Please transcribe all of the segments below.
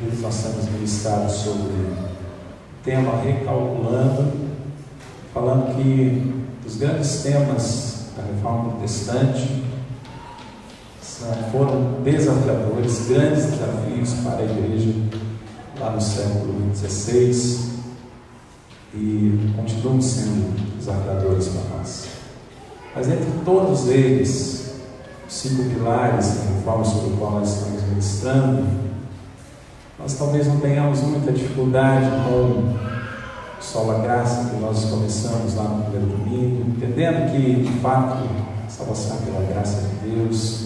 vezes nós temos ministrado sobre o tema Recalculando, falando que os grandes temas da Reforma Protestante foram desafiadores, grandes desafios para a igreja lá no século XVI e continuam sendo desafiadores para nós. Mas entre todos eles, os 5 pilares da reforma sobre o qual nós estamos ministrando, nós talvez não tenhamos muita dificuldade com sola graça que nós começamos lá no primeiro domingo, entendendo que de fato a salvação é pela graça de Deus,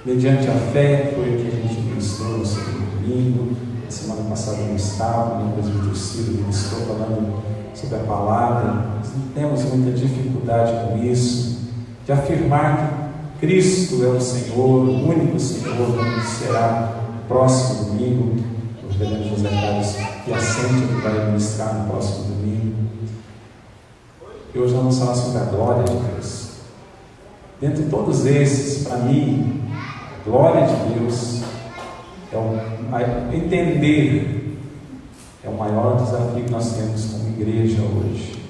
mediante a fé, foi o que a gente ministrou no segundo domingo. Na semana passada eu não estava, no presbítero Ciro ministrou falando sobre a palavra. Nós não temos muita dificuldade com isso, de afirmar que Cristo é o Senhor, o único Senhor, como será no próximo domingo. O reverendo José Carlos e assente que vai ministrar no próximo domingo. E hoje nós vamos falar sobre a glória de Deus. Dentre todos esses, para mim, a glória de Deus entender é o maior desafio que nós temos como igreja hoje,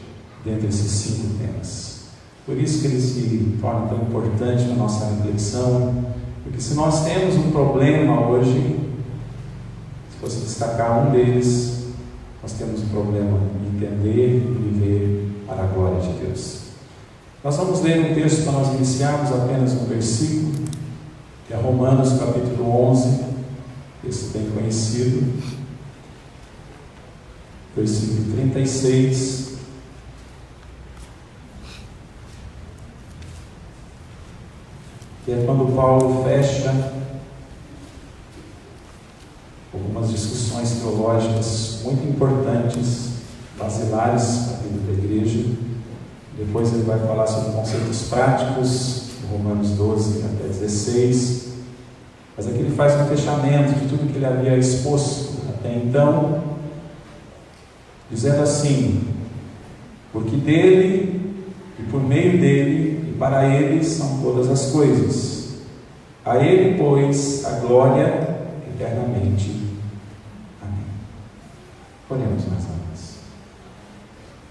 dentre esses 5 temas. Por isso que ele se torna tão importante na nossa reflexão, porque se nós temos um problema hoje, se fosse destacar um deles, nós temos um problema em entender e viver para a glória de Deus. Nós vamos ler um texto para nós iniciarmos apenas um versículo, que é Romanos capítulo 11, texto bem conhecido, versículo 36. Que é quando Paulo fecha algumas discussões teológicas muito importantes, basilares para a vida da igreja. Depois ele vai falar sobre conceitos práticos, Romanos 12 até 16. Mas aqui ele faz um fechamento de tudo que ele havia exposto até então, dizendo assim: porque dele, e por meio dele, e para ele são todas as coisas. A ele, pois, a glória eternamente. Amém. Oremos mais uma vez.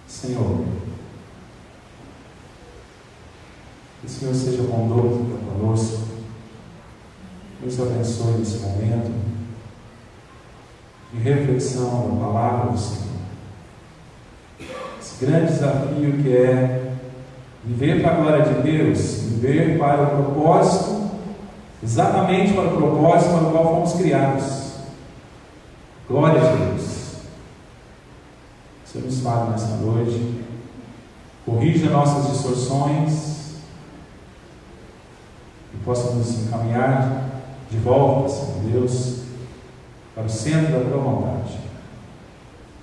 Senhor, que o Senhor seja bondoso para conosco, nos abençoe nesse momento de reflexão da palavra do Senhor. Esse grande desafio que é viver para a glória de Deus, viver para o propósito, exatamente para o propósito para o qual fomos criados. Glória a Deus. O Senhor nos fala nessa noite, corrija nossas distorções e possa nos encaminhar de volta, Senhor Deus, para o centro da tua vontade.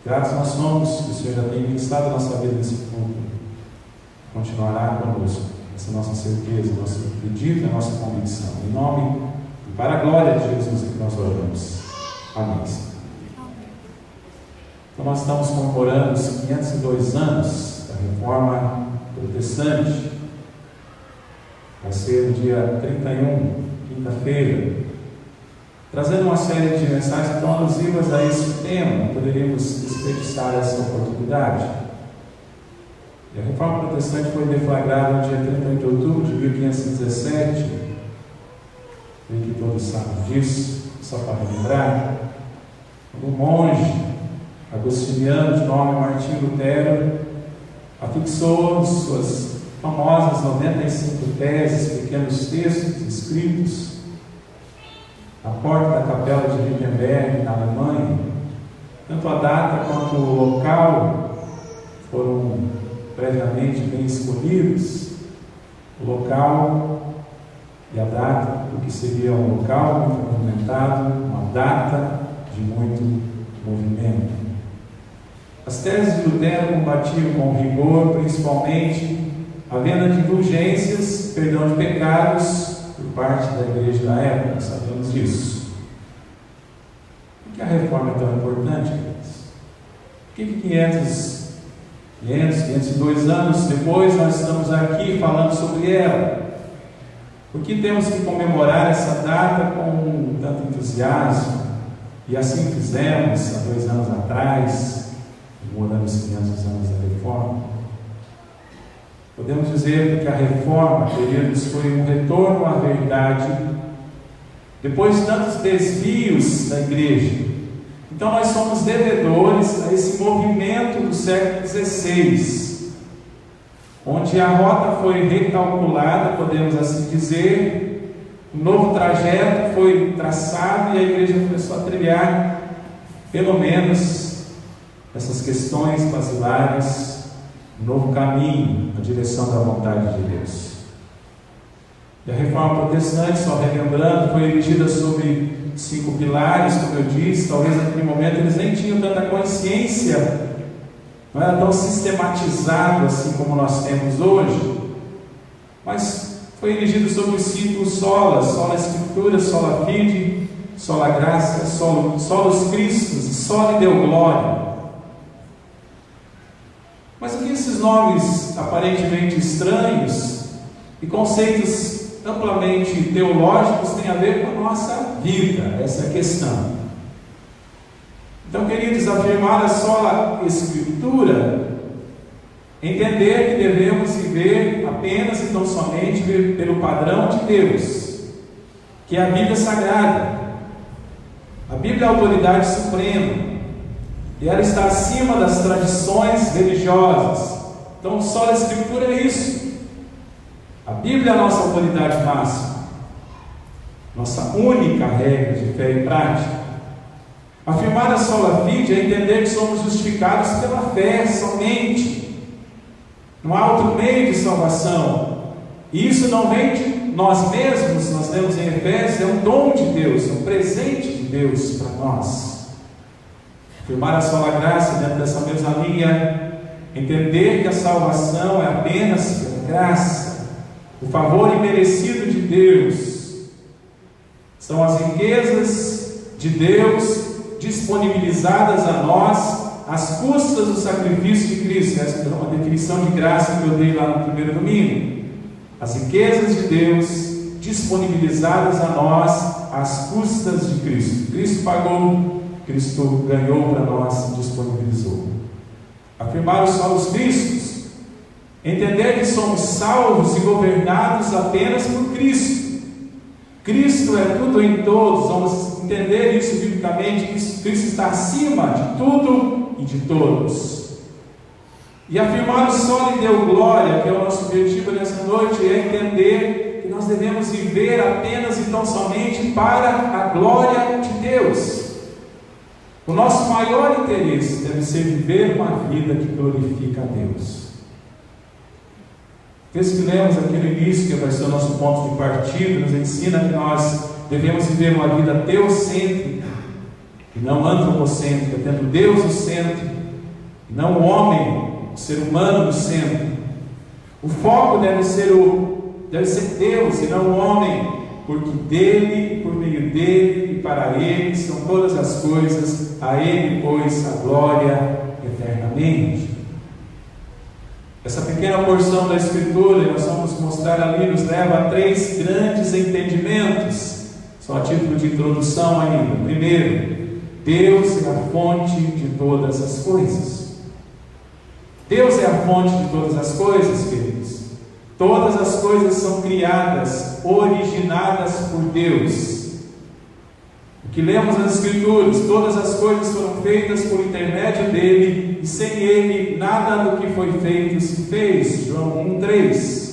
Graças nós somos que o Senhor já tem ministrado a nossa vida nesse culto. Continuará conosco. Essa é a nossa certeza, nosso pedido e a nossa convicção. Em nome e para a glória de Jesus que nós oramos. Amém. Então nós estamos comemorando os 502 anos da Reforma Protestante. Vai ser no dia 31, quinta-feira, trazendo uma série de mensagens tão alusivas a esse tema. Não poderíamos desperdiçar essa oportunidade. E a Reforma Protestante foi deflagrada no dia 31 de outubro de 1517. Creio que todos sabem disso, só para relembrar. Um monge agostiniano de nome Martinho Lutero afixou suas famosas 95 teses, pequenos textos escritos na porta da capela de Wittenberg, na Alemanha. Tanto a data quanto o local foram previamente bem escolhidos. O local e a data do que seria um local muito movimentado, uma data de muito movimento. As teses de Lutero combatiam com rigor, principalmente a venda de indulgências, perdão de pecados por parte da igreja da época. Nós sabemos disso. Por que a reforma é tão importante, queridos? Por que 502 anos depois nós estamos aqui falando sobre ela? Por que temos que comemorar essa data com tanto entusiasmo? E assim fizemos há 2 anos atrás, comemorando os 500 anos da Reforma. Podemos dizer que a Reforma, queridos, foi um retorno à verdade, depois de tantos desvios da Igreja. Então nós somos devedores a esse movimento do século XVI, onde a rota foi recalculada, podemos assim dizer, um novo trajeto foi traçado e a Igreja começou a trilhar, pelo menos, essas questões basilares, um novo caminho na direção da vontade de Deus. E a Reforma Protestante, só relembrando, foi erigida sobre 5 pilares, como eu disse. Talvez naquele momento eles nem tinham tanta consciência, não era tão sistematizado assim como nós temos hoje, mas foi erigido sobre os 5 solas: sola Escritura, sola Fide, sola Graça, solos Christus e sola Deo Glória. Mas o que esses nomes aparentemente estranhos e conceitos amplamente teológicos têm a ver com a nossa vida? Essa é a questão. Então, queridos, afirmar a sola Escritura, entender que devemos viver apenas e tão somente pelo padrão de Deus, que é a Bíblia Sagrada. A Bíblia é a autoridade suprema, e ela está acima das tradições religiosas. Então, só a Escritura é isso. A Bíblia é a nossa autoridade máxima, nossa única regra de fé e prática. Afirmar a sola fide é entender que somos justificados pela fé somente. Não há outro meio de salvação. E isso não vem de nós mesmos. Nós lemos em Efésios, é um dom de Deus, é um presente de Deus para nós. Afirmar a sola graça dentro dessa mesma linha, entender que a salvação é apenas pela graça, o favor imerecido de Deus. São as riquezas de Deus disponibilizadas a nós às custas do sacrifício de Cristo. Essa é uma definição de graça que eu dei lá no primeiro domingo. As riquezas de Deus disponibilizadas a nós às custas de Cristo. Cristo pagou, Cristo ganhou para nós e disponibilizou. Afirmar os solos Cristos, entender que somos salvos e governados apenas por Cristo. Cristo é tudo em todos. Vamos entender isso biblicamente, que Cristo está acima de tudo e de todos. E afirmar o solo e deu glória, que é o nosso objetivo nessa noite, é entender que nós devemos viver apenas e tão somente para a glória de Deus. O nosso maior interesse deve ser viver uma vida que glorifica a Deus. O texto que lemos aqui no início, que vai ser o nosso ponto de partida, nos ensina que nós devemos viver uma vida teocêntrica e não antropocêntrica, tendo Deus no centro e não o homem, o ser humano no centro. O foco deve ser Deus e não o homem, porque dele, por meio dele e para ele são todas as coisas, a ele pois a glória eternamente. Essa pequena porção da Escritura, nós vamos mostrar ali, nos leva a 3 grandes entendimentos, só a título de introdução ainda. Primeiro, Deus é a fonte de todas as coisas. Deus é a fonte de todas as coisas, queridos. Todas as coisas são criadas, originadas por Deus. O que lemos nas Escrituras, todas as coisas foram feitas por intermédio dele, e sem ele nada do que foi feito se fez. João 1,3.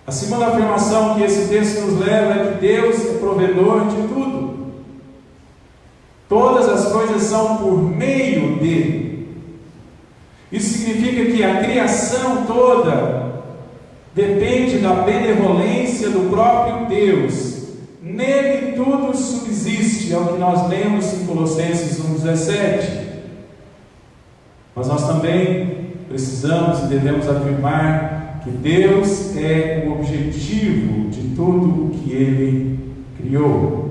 A segunda afirmação que esse texto nos leva é que Deus é provedor de tudo. Todas as coisas são por meio dele. Isso significa que a criação toda depende da benevolência do próprio Deus. Nele tudo subsiste, é o que nós lemos em Colossenses 1,17. Mas nós também precisamos e devemos afirmar que Deus é o objetivo de tudo o que Ele criou.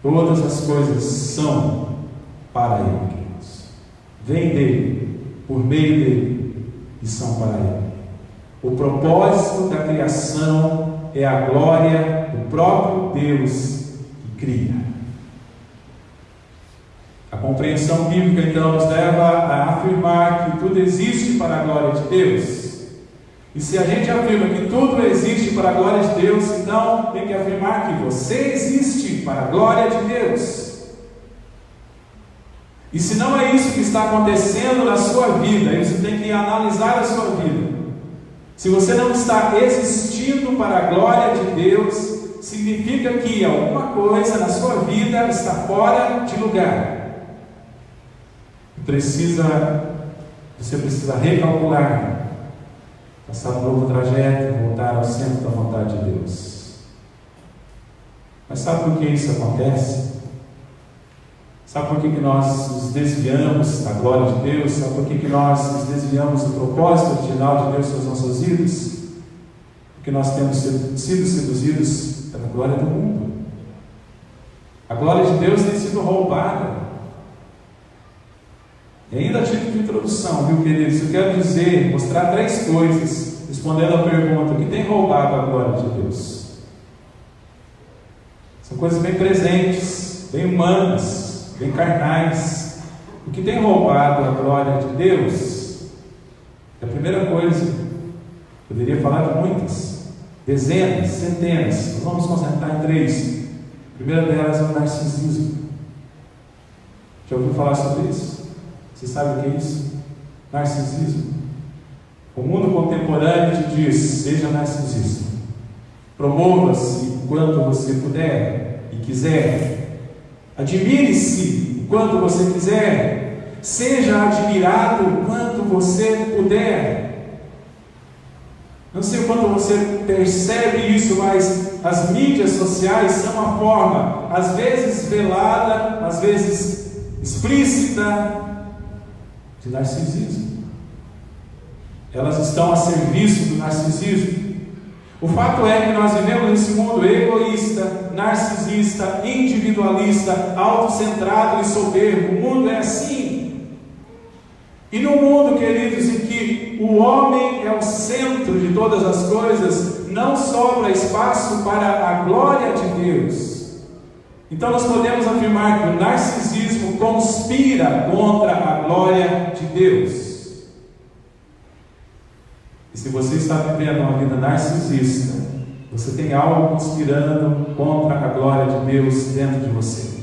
Todas as coisas são para Ele, queridos. Vêm dele, por meio dele, e são para Ele. O propósito da criação é a glória do próprio Deus que cria. A compreensão bíblica, então, nos leva a afirmar que tudo existe para a glória de Deus. E se a gente afirma que tudo existe para a glória de Deus, então tem que afirmar que você existe para a glória de Deus. E se não é isso que está acontecendo na sua vida, aí você tem que analisar a sua vida. Se você não está existindo para a glória de Deus, significa que alguma coisa na sua vida está fora de lugar. Você precisa recalcular, passar um novo trajeto, voltar ao centro da vontade de Deus. Mas sabe por que isso acontece? Sabe por que nós nos desviamos da glória de Deus? Sabe por que nós nos desviamos do propósito original de Deus para as nossas vidas? Porque nós temos sido seduzidos pela glória do mundo. A glória de Deus tem sido roubada. E ainda a título de introdução, viu, queridos? Eu quero dizer, mostrar 3 coisas, respondendo à pergunta: o que tem roubado a glória de Deus? São coisas bem presentes, bem humanas, bem carnais. O que tem roubado a glória de Deus? É a primeira coisa. Poderia falar de muitas, dezenas, centenas. Nós vamos concentrar em 3. A primeira delas é o narcisismo. Já ouviu falar sobre isso? Você sabe o que é isso? Narcisismo. O mundo contemporâneo te diz: seja narcisista. Promova-se o quanto você puder e quiser. Admire-se o quanto você quiser. Seja admirado o quanto você puder. Não sei o quanto você percebe isso, mas as mídias sociais são uma forma, às vezes velada, às vezes explícita, de narcisismo. Elas estão a serviço do narcisismo. O fato é que nós vivemos nesse mundo egoísta, narcisista, individualista, autocentrado e soberbo. O mundo é assim. E no mundo, queridos, em que o homem é o centro de todas as coisas, não sobra espaço para a glória de Deus. Então nós podemos afirmar que o narcisismo conspira contra a glória de Deus. E se você está vivendo uma vida narcisista, você tem algo conspirando contra a glória de Deus dentro de você.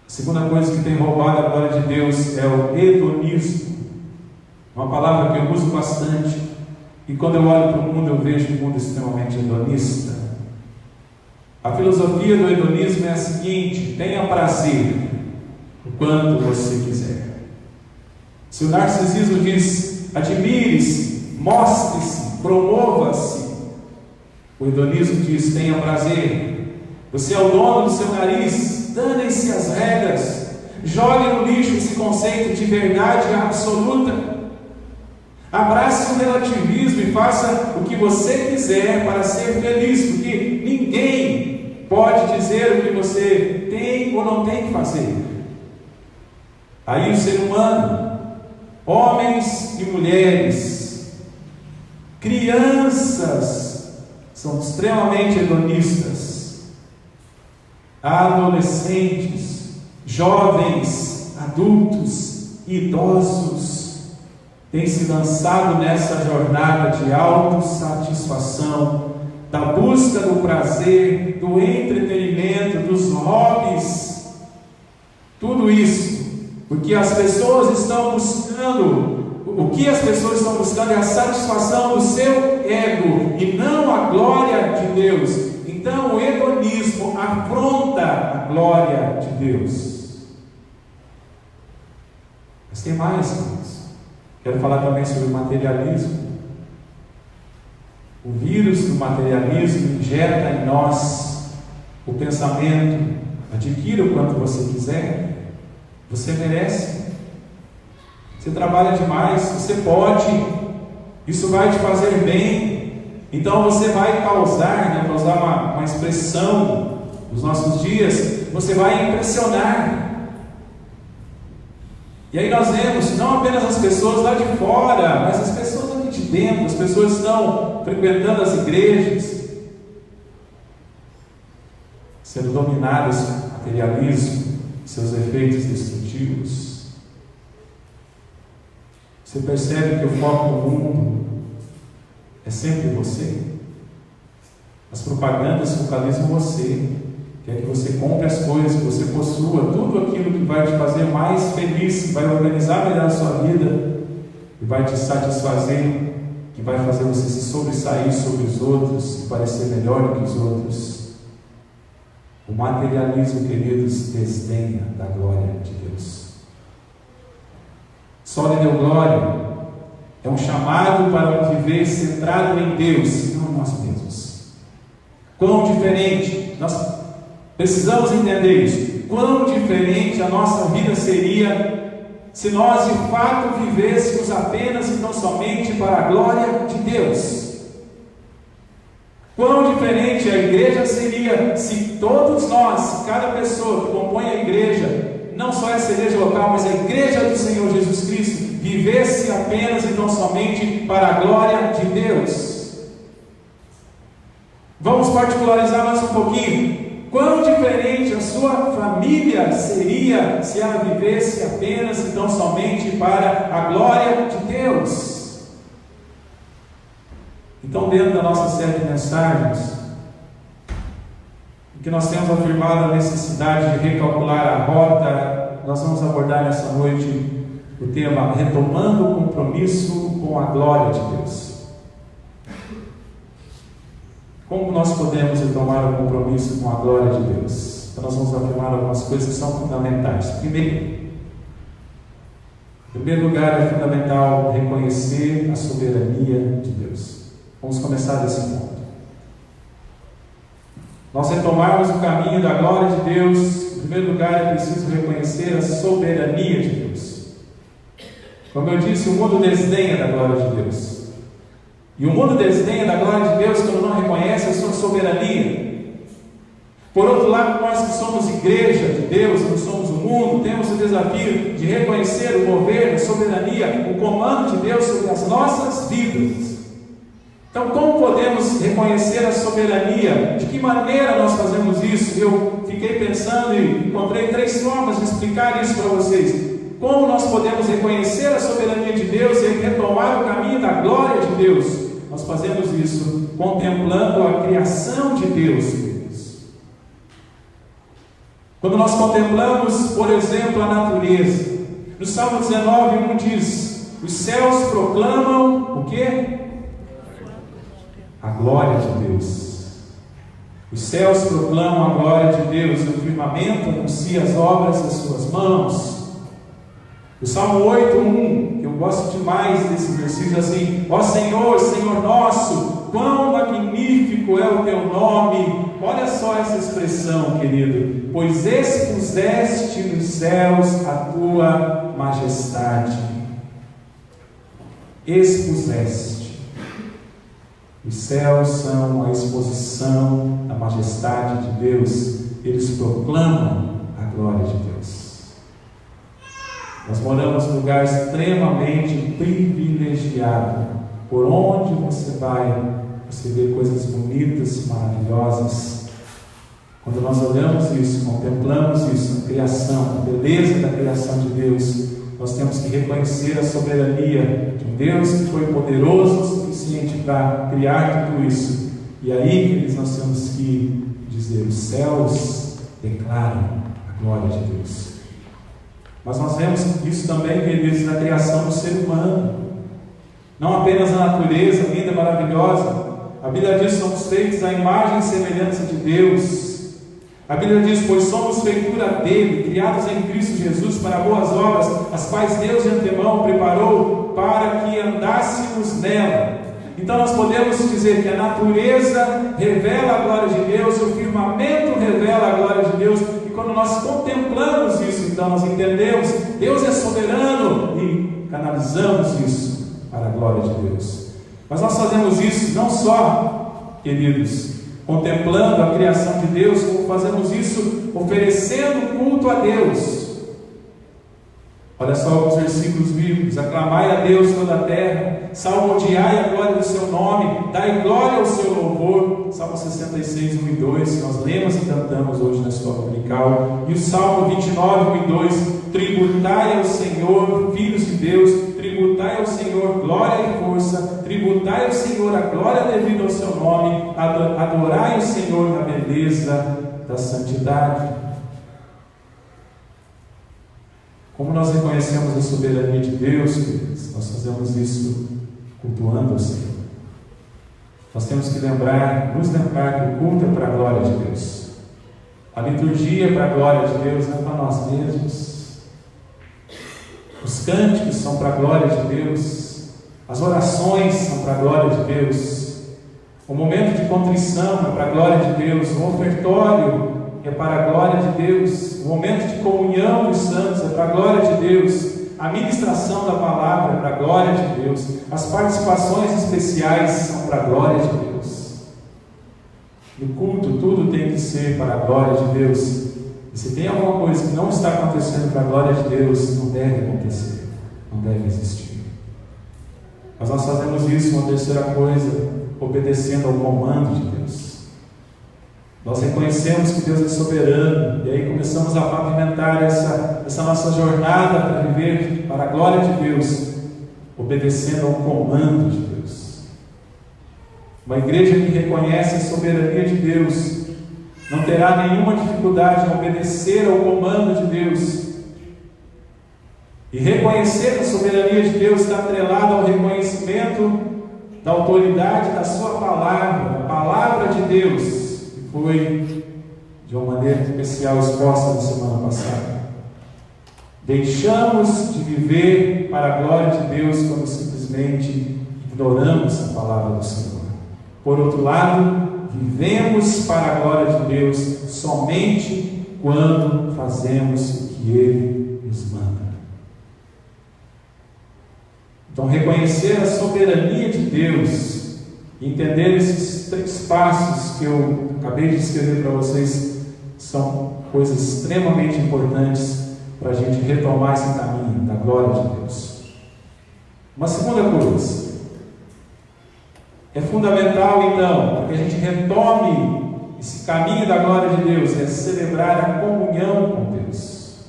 A segunda coisa que tem roubado a glória de Deus é o hedonismo. Uma palavra que eu uso bastante. E quando eu olho para o mundo, eu vejo um mundo extremamente hedonista. A filosofia do hedonismo é a seguinte: tenha prazer o quanto você quiser. Se o narcisismo diz: admire-se, mostre-se, promova-se, o hedonismo diz: tenha prazer. Você é o dono do seu nariz, danem-se as regras, jogue no lixo esse conceito de verdade absoluta. Abrace o relativismo e faça o que você quiser para ser feliz, porque ninguém pode dizer o que você tem ou não tem que fazer. Aí o ser humano, homens e mulheres, crianças, são extremamente hedonistas. Adolescentes, jovens, adultos, idosos, têm se lançado nessa jornada de autossatisfação, da busca do prazer, do entretenimento, dos hobbies, tudo isso, porque as pessoas estão buscando, o que as pessoas estão buscando é a satisfação do seu ego, e não a glória de Deus. Então o hedonismo afronta a glória de Deus. Mas tem mais, queridos. Quero falar também sobre o materialismo. O vírus do materialismo injeta em nós o pensamento: adquira o quanto você quiser, você merece, você trabalha demais, você pode, isso vai te fazer bem, então você vai causar, para usar uma expressão dos nossos dias, você vai impressionar. E aí nós vemos não apenas as pessoas lá de fora, mas as pessoas aqui de dentro. As pessoas estão frequentando as igrejas, sendo dominadas pelo materialismo, seus efeitos destrutivos. Você percebe que o foco do mundo é sempre você. As propagandas focalizam você, quer que você compre as coisas, que você possua tudo aquilo que vai te fazer mais feliz, que vai organizar melhor a sua vida e vai te satisfazer, que vai fazer você se sobressair sobre os outros e parecer melhor do que os outros. O materialismo, queridos, desdenha da glória de Deus. Só lhe deu glória é um chamado para um viver centrado em Deus, não em nós mesmos. Quão diferente, nós precisamos entender isso, quão diferente a nossa vida seria se nós de fato vivêssemos apenas e tão somente para a glória de Deus. Quão diferente a igreja seria se todos nós, se cada pessoa que compõe a igreja, não só essa igreja local, mas a igreja do Senhor Jesus Cristo, vivesse apenas e tão somente para a glória de Deus. Vamos particularizar mais um pouquinho. Quão diferente a sua família seria se ela vivesse apenas e tão somente para a glória de Deus. Então, dentro da nossa série de mensagens, em que nós temos afirmado a necessidade de recalcular a rota, nós vamos abordar nessa noite o tema retomando o compromisso com a glória de Deus. Como nós podemos retomar o compromisso com a glória de Deus? Então nós vamos afirmar algumas coisas que são fundamentais. Em primeiro lugar, é fundamental reconhecer a soberania de Deus. Vamos começar desse ponto. Nós retomarmos o caminho da glória de Deus, em primeiro lugar é preciso reconhecer a soberania de Deus. Como eu disse, o mundo desdenha da glória de Deus. E o mundo desdenha da glória de Deus quando não reconhece a sua soberania. Por outro lado, nós que somos igreja de Deus, não somos o mundo, temos o desafio de reconhecer o governo, a soberania, o comando de Deus sobre as nossas vidas. Então, como podemos reconhecer a soberania? De que maneira nós fazemos isso? Eu fiquei pensando e encontrei 3 formas de explicar isso para vocês. Como nós podemos reconhecer a soberania de Deus e retomar o caminho da glória de Deus? Nós fazemos isso contemplando a criação de Deus. Quando nós contemplamos, por exemplo, a natureza, no Salmo 19:1 diz: os céus proclamam o quê? A glória de Deus. Os céus proclamam a glória de Deus, e o firmamento anuncia as obras das suas mãos. O Salmo 8:1, que eu gosto demais desse versículo, assim: ó Senhor, Senhor nosso, quão magnífico é o teu nome. Olha só essa expressão, querido: pois expuseste nos céus a tua majestade. Expuseste. Os céus são a exposição da majestade de Deus, eles proclamam a glória de Deus. Nós moramos num lugar extremamente privilegiado. Por onde você vai, você vê coisas bonitas, maravilhosas. Quando nós olhamos isso, contemplamos isso, a criação, a beleza da criação de Deus, nós temos que reconhecer a soberania de um Deus que foi poderoso o suficiente para criar tudo isso. E aí, nós temos que dizer: os céus declaram a glória de Deus. Mas nós vemos isso também, queridos, na criação do ser humano. Não apenas a natureza linda e maravilhosa. A Bíblia diz que somos feitos à imagem e semelhança de Deus. A Bíblia diz: pois somos feitura dele, criados em Cristo Jesus para boas obras, as quais Deus de antemão preparou para que andássemos nela. Então nós podemos dizer que a natureza revela a glória de Deus, o firmamento revela a glória de Deus. E quando nós contemplamos isso, então nós entendemos: Deus é soberano, e canalizamos isso para a glória de Deus. Mas nós fazemos isso não só, queridos, contemplando a criação de Deus, como fazemos isso oferecendo culto a Deus. Olha só alguns versículos bíblicos: aclamai a Deus toda a terra, salmodiai a glória do seu nome, dai glória ao seu louvor. Salmo 66, 1 e 2, que nós lemos e cantamos hoje na escola dominical. E o Salmo 29, 1 e 2: tributai ao Senhor, filhos de Deus, tributai ao Senhor glória e força, tributai ao Senhor a glória devida ao seu nome, adorai o Senhor na beleza da santidade. Como nós reconhecemos a soberania de Deus, queridos, nós fazemos isso cultuando o Senhor. Nós temos que nos lembrar que o culto é para a glória de Deus. A liturgia é para a glória de Deus, não é para nós mesmos. Os cânticos são para a glória de Deus. As orações são para a glória de Deus. O momento de contrição é para a glória de Deus. O ofertório é para a glória de Deus. O momento de comunhão dos santos é para a glória de Deus. A ministração da palavra é para a glória de Deus. As participações especiais são para a glória de Deus. No culto, tudo tem que ser para a glória de Deus. E se tem alguma coisa que não está acontecendo para a glória de Deus, não deve acontecer, não deve existir. Mas nós fazemos isso, uma terceira coisa, obedecendo ao comando de Deus. Nós reconhecemos que Deus é soberano, e aí começamos a pavimentar essa nossa jornada para viver para a glória de Deus, obedecendo ao comando de Deus. Uma igreja que reconhece a soberania de Deus não terá nenhuma dificuldade em obedecer ao comando de Deus. E reconhecer a soberania de Deus está atrelado ao reconhecimento da autoridade da sua palavra, a palavra de Deus. Foi de uma maneira especial exposta na semana passada. Deixamos de viver para a glória de Deus quando simplesmente ignoramos a palavra do Senhor. Por outro lado, vivemos para a glória de Deus somente quando fazemos o que Ele nos manda. Então, reconhecer a soberania de Deus, entender esses 3 passos que eu acabei de escrever para vocês, são coisas extremamente importantes para a gente retomar esse caminho da glória de Deus. Uma segunda coisa, é fundamental então, para que a gente retome esse caminho da glória de Deus, é celebrar a comunhão com Deus.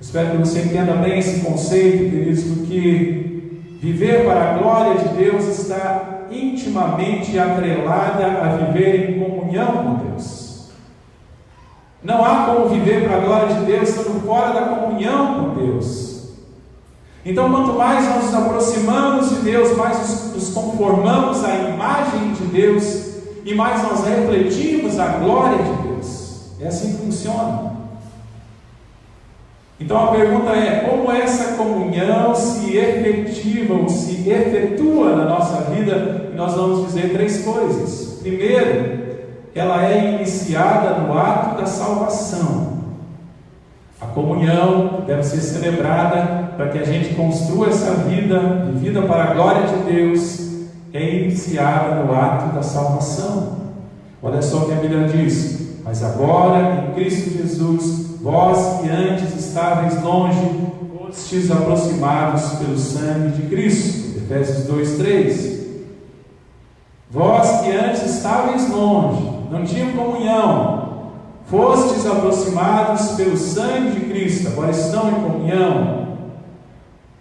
Espero que você entenda bem esse conceito, queridos, porque viver para a glória de Deus está intimamente atrelada a viver em comunhão com Deus. Não há como viver para a glória de Deus estando fora da comunhão com Deus. Então, quanto mais nós nos aproximamos de Deus, mais nos conformamos à imagem de Deus e mais nós refletimos a glória de Deus. É assim que funciona. Então a pergunta é: como essa comunhão se efetiva ou se efetua na nossa vida? E nós vamos dizer 3 coisas. Primeiro, ela é iniciada no ato da salvação. A comunhão deve ser celebrada para que a gente construa essa vida vivida para a glória de Deus. É iniciada no ato da salvação. Olha só o que a Bíblia diz: mas agora em Cristo Jesus, vós que antes estáveis longe, fostes aproximados pelo sangue de Cristo. Efésios 2:3. Vós que antes estáveis longe, não tinham comunhão, fostes aproximados pelo sangue de Cristo, agora estão em comunhão.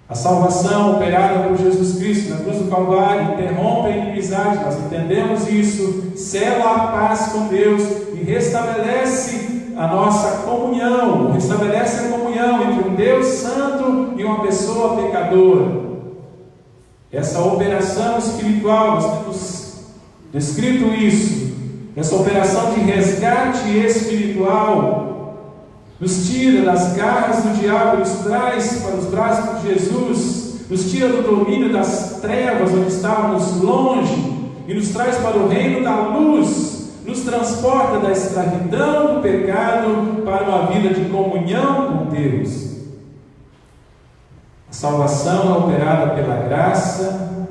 A salvação operada por Jesus Cristo na cruz do Calvário interrompe a inimizade, nós entendemos isso, sela a paz com Deus e restabelece a nossa comunhão, restabelece a comunhão entre um Deus santo e uma pessoa pecadora. Essa operação espiritual, nós temos descrito isso, essa operação de resgate espiritual, nos tira das garras do diabo, nos traz para os braços de Jesus, nos tira do domínio das trevas onde estávamos longe e nos traz para o reino da luz, nos transporta da escravidão do pecado para uma vida de comunhão com Deus. A salvação é operada pela graça,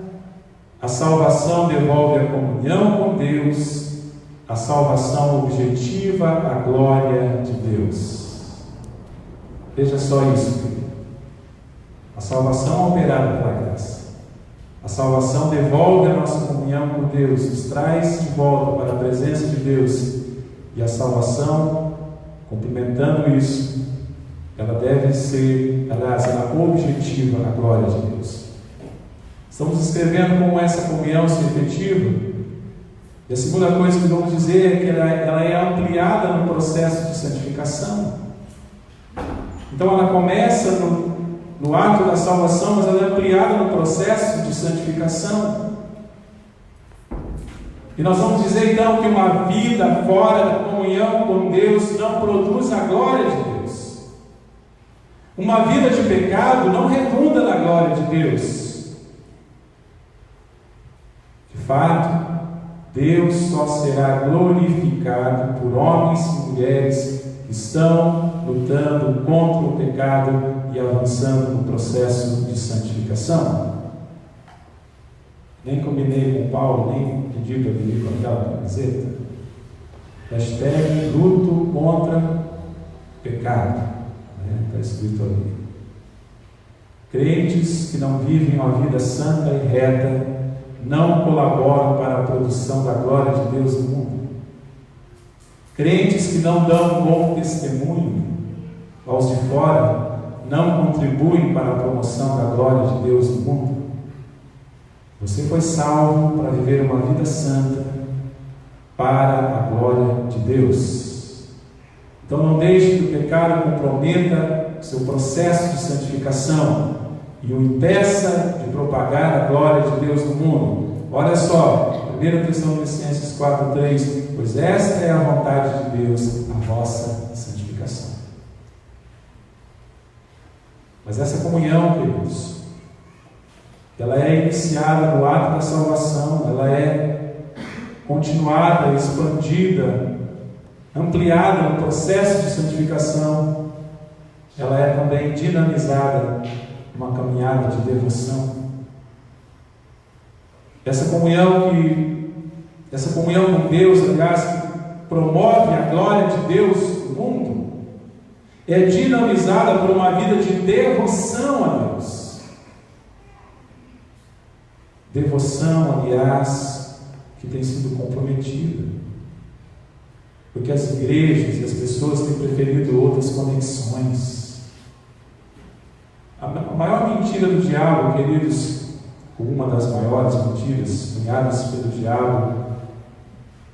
a salvação devolve a comunhão com Deus, a salvação objetiva a glória de Deus. Veja só isso, querido. A salvação operada pela graça. A salvação devolve a nossa comunhão com Deus, nos traz de volta para a presença de Deus. E a salvação, complementando isso, ela deve ser, aliás, ela objetiva a glória de Deus. Estamos escrevendo como essa comunhão se efetiva. E a segunda coisa que vamos dizer é que ela é ampliada no processo de santificação. Então ela começa no ato da salvação, mas ela é ampliada no processo de santificação. E nós vamos dizer então que uma vida fora da comunhão com Deus não produz a glória de Deus. Uma vida de pecado não redunda na glória de Deus. De fato, Deus só será glorificado por homens e mulheres que estão lutando contra o pecado e avançando no processo de santificação. Nem combinei com o Paulo, nem pedi para vir com aquela camiseta. Hashtag luto contra pecado. Está escrito ali. Crentes que não vivem uma vida santa e reta não colaboram para a produção da glória de Deus no mundo. Crentes que não dão bom testemunho aos de fora não contribuem para a promoção da glória de Deus no mundo. Você foi salvo para viver uma vida santa para a glória de Deus. Então não deixe que o pecado comprometa o seu processo de santificação e o impeça de propagar a glória de Deus no mundo. Olha só, 1 Tessalonicenses 4:3, pois esta é a vontade de Deus, a vossa santificação. Mas essa comunhão, queridos, ela é iniciada no ato da salvação, ela é continuada, expandida, ampliada no processo de santificação, ela é também dinamizada numa caminhada de devoção. Essa comunhão com Deus, aliás, que promove a glória de Deus no mundo, é dinamizada por uma vida de devoção a Deus. Devoção, aliás, que tem sido comprometida, porque as igrejas e as pessoas têm preferido outras conexões. A maior mentira do diabo, queridos, uma das maiores mentiras cunhadas pelo diabo,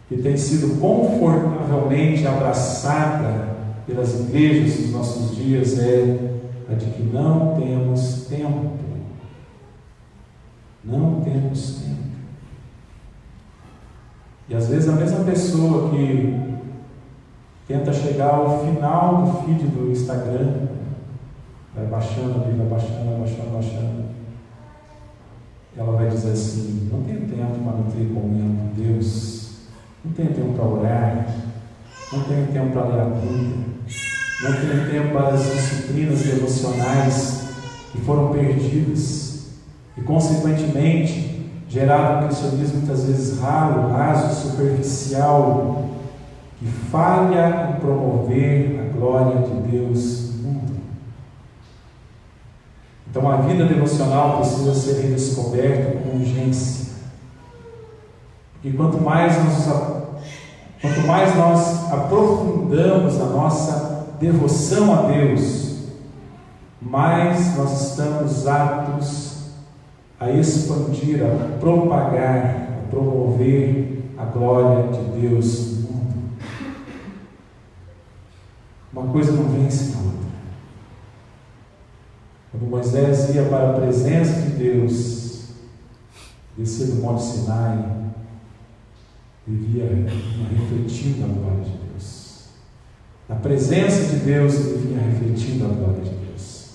que tem sido confortavelmente abraçada pelas igrejas dos nossos dias, é a de que não temos tempo. Não temos tempo. E às vezes a mesma pessoa que tenta chegar ao final do feed do Instagram, vai baixando ali, vai baixando, ela vai dizer assim: não tenho tempo para nutrir comunhão com Deus, não tenho tempo para orar, não tenho tempo para ler a Bíblia, não tenho tempo para as disciplinas devocionais que foram perdidas e, consequentemente, gerado um cristianismo muitas vezes raro, raso, superficial, que falha em promover a glória de Deus no mundo. Então a vida devocional precisa ser redescoberta com urgência. Porque quanto mais nós aprofundamos a nossa devoção a Deus, mais nós estamos aptos a expandir, a propagar, a promover a glória de Deus no mundo. Uma coisa não vence a outra. Quando Moisés ia para a presença de Deus, descia do Monte Sinai, ele vinha refletindo a glória de Deus. Na presença de Deus, ele vinha refletindo a glória de Deus.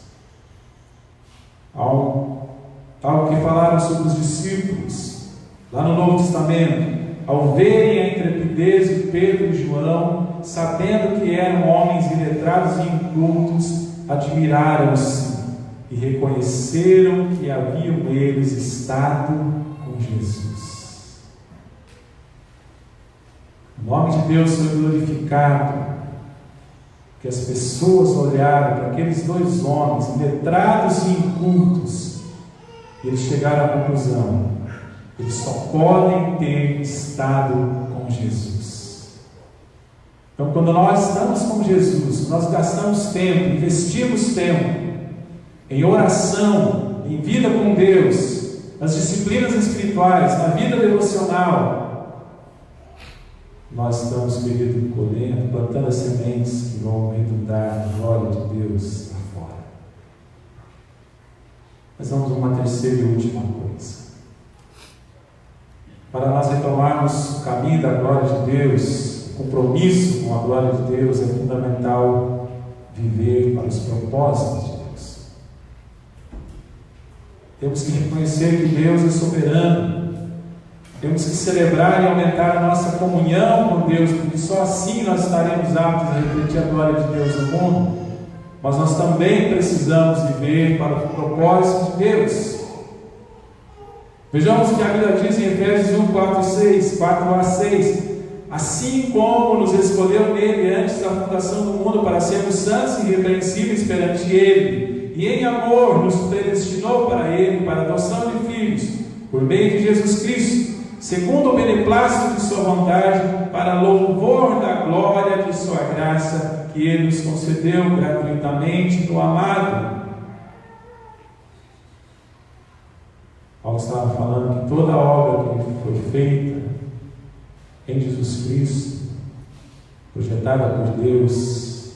Algo que falaram sobre os discípulos, lá no Novo Testamento, ao verem a intrepidez de Pedro e João, sabendo que eram homens iletrados e incultos, admiraram-se e reconheceram que haviam eles estado com Jesus. O nome de Deus foi glorificado, porque que as pessoas olharam para aqueles dois homens, letrados e incultos, e eles chegaram à conclusão: eles só podem ter estado com Jesus. Então, quando nós estamos com Jesus, nós gastamos tempo, investimos tempo em oração, em vida com Deus, nas disciplinas espirituais, na vida devocional, nós estamos, querido, colhendo, plantando as sementes que vão redundar na glória de Deus lá fora. Mas vamos a uma terceira e última coisa. Para nós retomarmos o caminho da glória de Deus, o compromisso com a glória de Deus, é fundamental viver para os propósitos de Deus. Temos que reconhecer que Deus é soberano. Temos que celebrar e aumentar a nossa comunhão com Deus, porque só assim nós estaremos aptos a refletir a glória de Deus no mundo. Mas nós também precisamos viver para o propósito de Deus. Vejamos o que a Bíblia diz em Efésios 1, 4 a 6. Assim como nos escolheu nele antes da fundação do mundo para sermos santos e irrepreensíveis perante ele, e em amor nos predestinou para ele, para a adoção de filhos, por meio de Jesus Cristo, segundo o beneplácito de sua vontade, para louvor da glória de sua graça, que ele nos concedeu gratuitamente no amado. Paulo estava falando que toda a obra que foi feita em Jesus Cristo, projetada por Deus,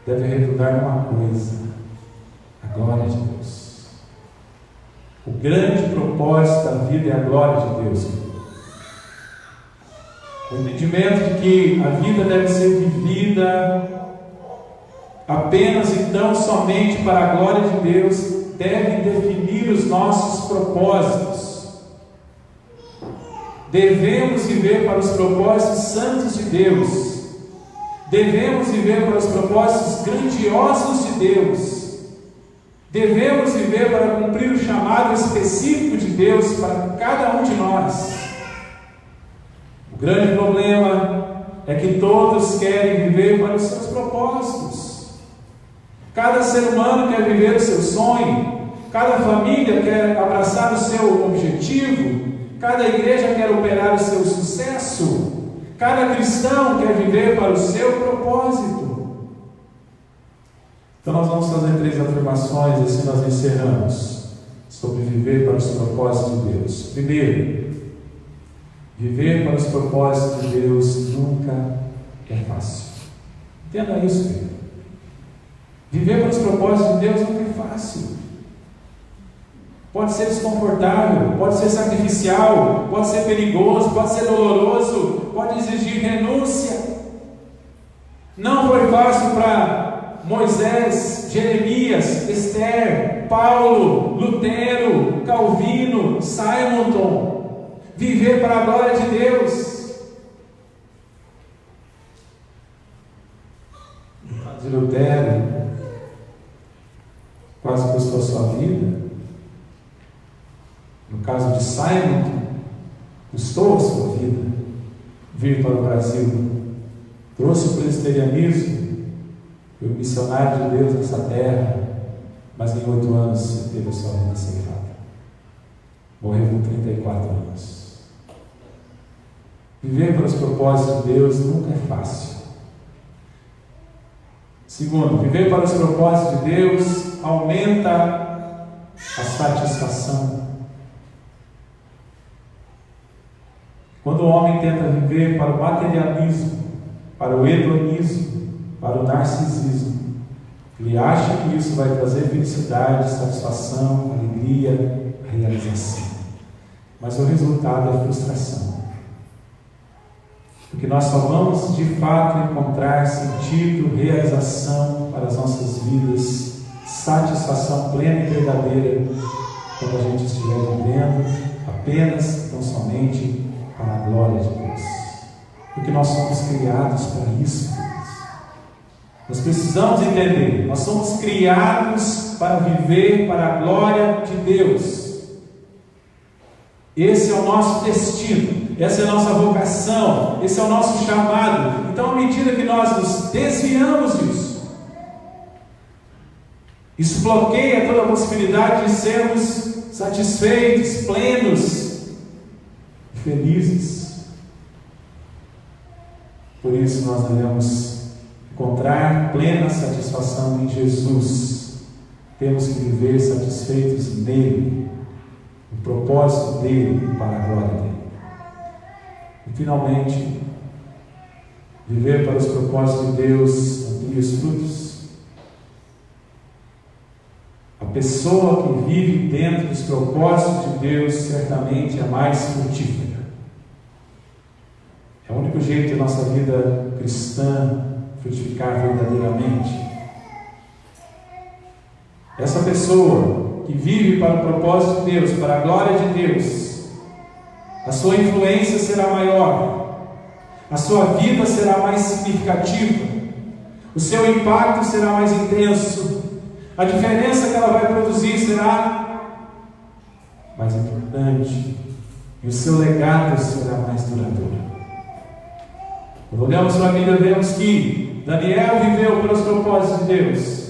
deve redundar numa coisa: a glória de Deus. O grande propósito da vida é a glória de Deus. O entendimento de que a vida deve ser vivida apenas e tão somente para a glória de Deus deve definir os nossos propósitos. Devemos viver para os propósitos santos de Deus. Devemos viver para os propósitos grandiosos de Deus. Devemos viver para cumprir o chamado específico de Deus para cada um de nós. O grande problema é que todos querem viver para os seus propósitos. Cada ser humano quer viver o seu sonho. Cada família quer abraçar o seu objetivo. Cada igreja quer operar o seu sucesso. Cada cristão quer viver para o seu propósito. Então nós vamos fazer 3 afirmações, assim nós encerramos, sobre viver para os propósitos de Deus. Primeiro, viver para os propósitos de Deus nunca é fácil. Entenda isso, querido. Viver para os propósitos de Deus nunca é fácil. Pode ser desconfortável, pode ser sacrificial, pode ser perigoso, pode ser doloroso, pode exigir renúncia. Não foi fácil para Moisés, Jeremias, Esther, Paulo, Lutero, Calvino, Simonton, viver para a glória de Deus. No caso de Lutero, quase custou a sua vida. No caso de Simonton, custou a sua vida vir para o Brasil. Trouxe o presbiterianismo, foi o missionário de Deus nessa terra, mas em 8 anos teve a sua vida ceifada. Morreu com 34 anos. Viver para os propósitos de Deus nunca é fácil. Segundo, viver para os propósitos de Deus aumenta a satisfação. Quando o homem tenta viver para o materialismo, para o hedonismo, para o narcisismo, ele acha que isso vai trazer felicidade, satisfação, alegria, realização. Mas o resultado é frustração. Porque nós só vamos de fato encontrar sentido, realização para as nossas vidas, satisfação plena e verdadeira, quando a gente estiver vivendo apenas, tão somente, para a glória de Deus. Porque nós somos criados para isso, queridos. Nós precisamos entender, nós somos criados para viver para a glória de Deus. Esse é o nosso destino, essa é a nossa vocação, esse é o nosso chamado. Então, à medida que nós nos desviamos disso, Isso bloqueia toda a possibilidade de sermos satisfeitos, plenos e felizes. Por isso nós devemos encontrar plena satisfação em Jesus. Temos que viver satisfeitos nele, no propósito dele e para a glória dele. E finalmente, viver para os propósitos de Deus amplia os frutos. A pessoa que vive dentro dos propósitos de Deus certamente é mais frutífera. É o único jeito de nossa vida cristã frutificar verdadeiramente. Essa pessoa que vive para o propósito de Deus, para a glória de Deus, a sua influência será maior, a sua vida será mais significativa, o seu impacto será mais intenso, a diferença que ela vai produzir será mais importante e o seu legado será mais duradouro. Quando olhamos para a Bíblia, vemos que Daniel viveu para os propósitos de Deus,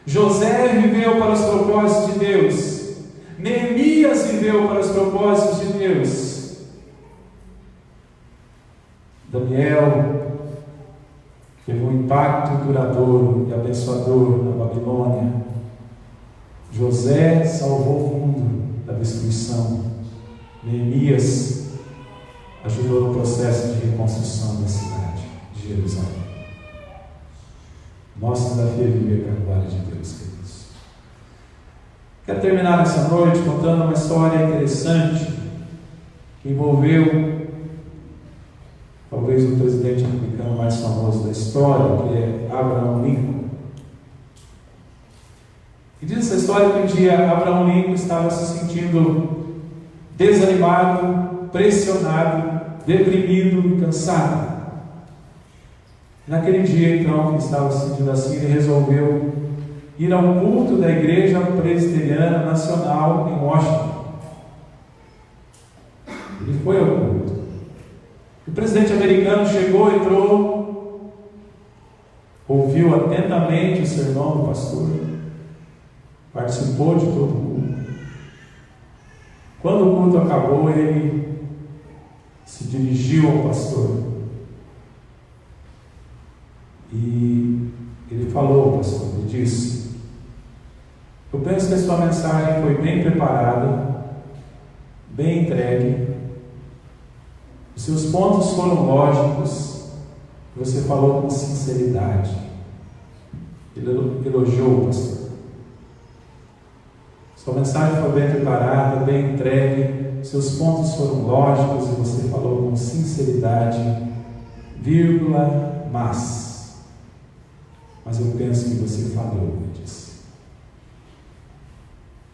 José viveu para os propósitos de Deus, Neemias viveu para os propósitos de Deus, Daniel teve um impacto duradouro e abençoador na Babilônia. José salvou o mundo da destruição. Neemias ajudou no processo de reconstrução da cidade de Jerusalém. Nosso desafio é viver para a glória de Deus, queridos. Quero terminar essa noite contando uma história interessante que envolveu talvez o presidente americano mais famoso da história, que é Abraham Lincoln. E diz essa história que um dia Abraham Lincoln estava se sentindo desanimado, pressionado, deprimido e cansado. Naquele dia, então, que ele estava se sentindo assim, ele resolveu ir a um culto da Igreja Presbiteriana Nacional em Washington. Ele foi ao culto. O presidente americano chegou, entrou, ouviu atentamente o sermão do pastor, participou de todo o culto. Quando o culto acabou, ele se dirigiu ao pastor e ele falou ao pastor, ele disse: eu penso que a sua mensagem foi bem preparada, bem entregue. Os seus pontos foram lógicos, você falou com sinceridade. Ele elogiou o pastor. Sua mensagem foi bem preparada, bem entregue, seus pontos foram lógicos e você falou com sinceridade, vírgula, mas eu penso que você falhou, ele disse.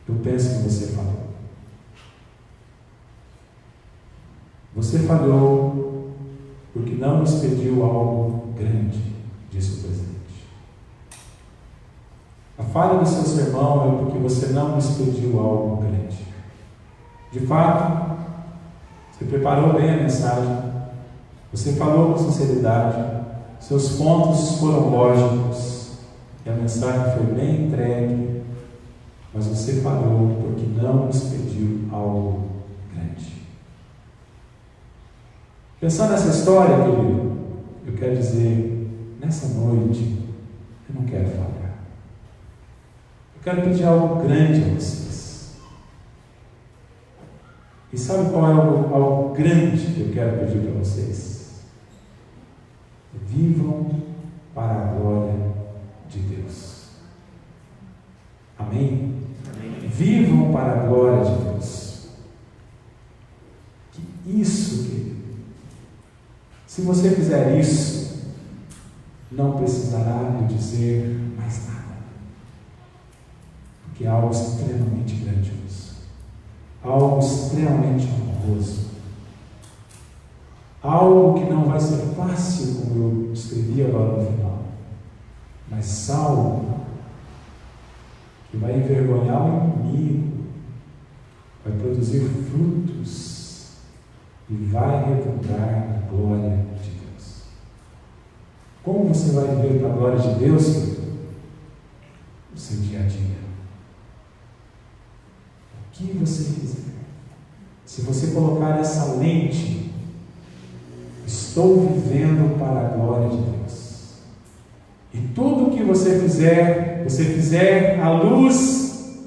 Eu penso que você falhou. Você falhou porque não nos pediu algo grande, disse o presidente. A falha do seu sermão é porque você não nos pediu algo grande. De fato, você preparou bem a mensagem, você falou com sinceridade, seus pontos foram lógicos e a mensagem foi bem entregue, mas você falhou porque não nos pediu algo grande. Pensando nessa história, querido, eu quero dizer, nessa noite, eu não quero falhar. Eu quero pedir algo grande a vocês. E sabe qual é algo grande que eu quero pedir para vocês? Vivam para a glória de Deus. Amém? Amém. Vivam para a glória de Deus. Que isso, querido. Se você fizer isso, não precisará lhe dizer mais nada. Porque é algo extremamente grandioso, algo extremamente honroso, algo que não vai ser fácil, como eu escrevi agora no final, mas algo que vai envergonhar o inimigo, vai produzir frutos e vai redundar na glória de Deus. Como você vai viver para a glória de Deus, querido? seu dia a dia. O que você fizer, se você colocar essa lente, estou vivendo para a glória de Deus. E tudo que você fizer à luz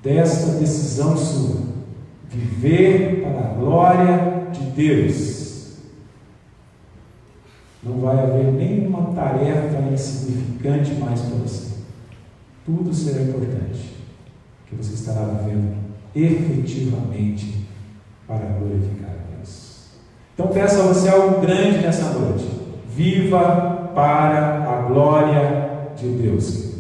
desta decisão sua, viver para a glória de Deus, não vai haver nenhuma tarefa insignificante mais para você. Tudo será importante, que você estará vivendo efetivamente para glorificar a Deus. Então peço a você algo grande nessa noite. Viva para a glória de Deus.